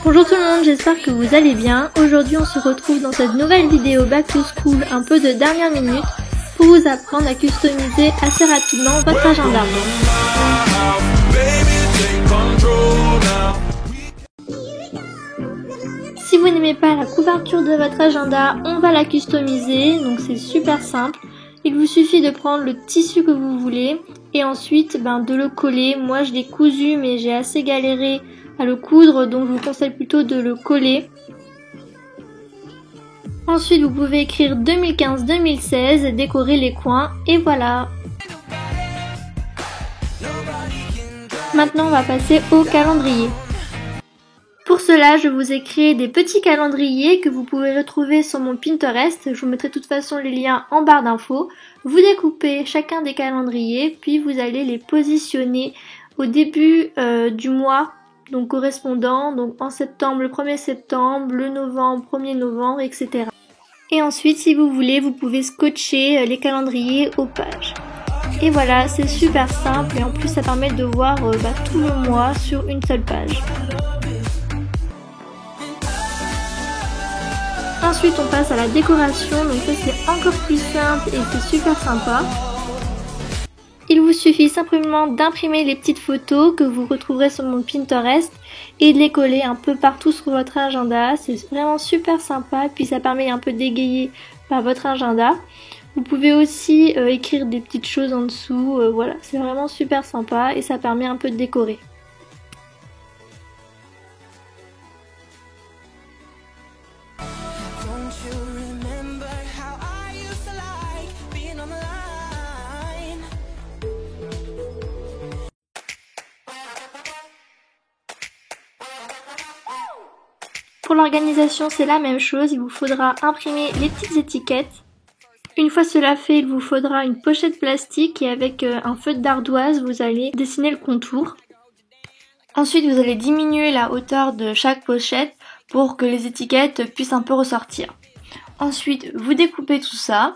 Bonjour tout le monde, j'espère que vous allez bien. Aujourd'hui on se retrouve dans cette nouvelle vidéo Back to School un peu de dernière minute pour vous apprendre à customiser assez rapidement votre agenda. Si vous n'aimez pas la couverture de votre agenda, on va la customiser, donc c'est super simple. Il vous suffit de prendre le tissu que vous voulez et ensuite de le coller. Moi je l'ai cousu mais j'ai assez galéré à le coudre, donc je vous conseille plutôt de le coller. Ensuite vous pouvez écrire 2015-2016, décorer les coins et voilà. Maintenant on va passer au calendrier. Pour cela, je vous ai créé des petits calendriers que vous pouvez retrouver sur mon Pinterest. Je vous mettrai de toute façon les liens en barre d'infos. Vous découpez chacun des calendriers, puis vous allez les positionner au début du mois, donc correspondant, donc en septembre, le 1er septembre, le novembre, 1er novembre, etc. Et ensuite, si vous voulez, vous pouvez scotcher les calendriers aux pages. Et voilà, c'est super simple et en plus ça permet de voir tout le mois sur une seule page. Ensuite on passe à la décoration, donc ça c'est encore plus simple et c'est super sympa. Il vous suffit simplement d'imprimer les petites photos que vous retrouverez sur mon Pinterest et de les coller un peu partout sur votre agenda. C'est vraiment super sympa, puis ça permet un peu d'égayer votre agenda. Vous pouvez aussi écrire des petites choses en dessous, voilà, c'est vraiment super sympa et ça permet un peu de décorer. Pour l'organisation, c'est la même chose, il vous faudra imprimer les petites étiquettes. Une fois cela fait, il vous faudra une pochette plastique et avec un feutre d'ardoise, vous allez dessiner le contour. Ensuite, vous allez diminuer la hauteur de chaque pochette pour que les étiquettes puissent un peu ressortir. Ensuite, vous découpez tout ça.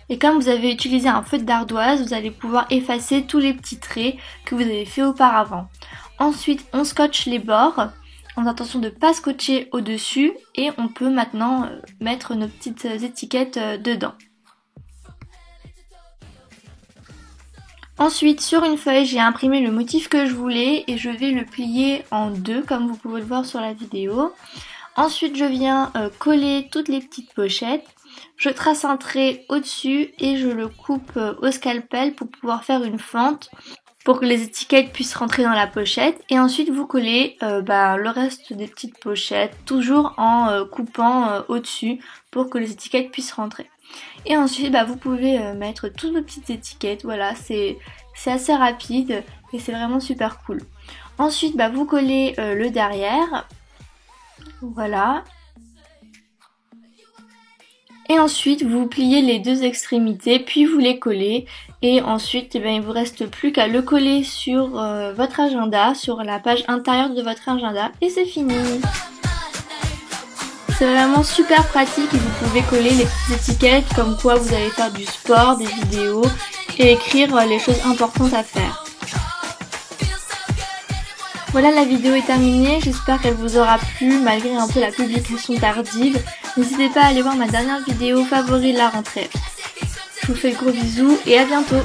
Et comme vous avez utilisé un feutre d'ardoise, vous allez pouvoir effacer tous les petits traits que vous avez fait auparavant. Ensuite, on scotche les bords, en attention de ne pas scotcher au-dessus, et on peut maintenant mettre nos petites étiquettes dedans. Ensuite, sur une feuille, j'ai imprimé le motif que je voulais et je vais le plier en deux, comme vous pouvez le voir sur la vidéo. Ensuite, je viens coller toutes les petites pochettes. Je trace un trait au-dessus et je le coupe au scalpel pour pouvoir faire une fente pour que les étiquettes puissent rentrer dans la pochette. Et ensuite vous collez le reste des petites pochettes, toujours en coupant au-dessus pour que les étiquettes puissent rentrer. Et ensuite vous pouvez mettre toutes vos petites étiquettes, voilà, c'est assez rapide et c'est vraiment super cool. Ensuite vous collez le derrière, voilà. Et ensuite vous pliez les deux extrémités puis vous les collez et ensuite il vous reste plus qu'à le coller sur votre agenda, sur la page intérieure de votre agenda et c'est fini. C'est vraiment super pratique et vous pouvez coller les petites étiquettes comme quoi vous allez faire du sport, des vidéos et écrire les choses importantes à faire. Voilà, la vidéo est terminée, j'espère qu'elle vous aura plu malgré un peu la publication tardive. N'hésitez pas à aller voir ma dernière vidéo favori de la rentrée. Je vous fais de gros bisous et à bientôt.